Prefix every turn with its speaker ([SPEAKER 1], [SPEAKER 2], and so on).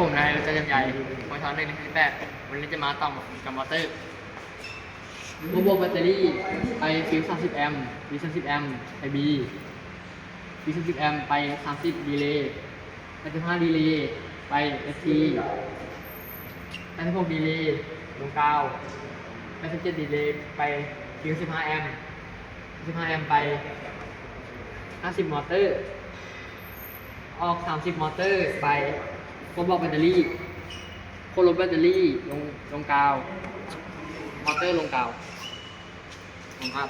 [SPEAKER 1] ผมนายเราจะจำใหญ่มอเตอร์118วันนี้จะมาต่อกับมอเตอร์ระบบแบตเตอรี่ไปฟิว30 แอมป์ฟิว30 แอมป์ไป B ฟิว30 แอมป์ไป30ดีเลย์85ดีเลย์ไป ST 86ดีเลย์ลงกาว87ดีเลย์ไปฟิว15 แอมป์15 แอมป์ไป50มอเตอร์ออก30มอเตอร์ไปโคบอลแบตเตอรี่โคลบแบตเตอรี่ลงกาวมอเตอร์ลงกาวครับ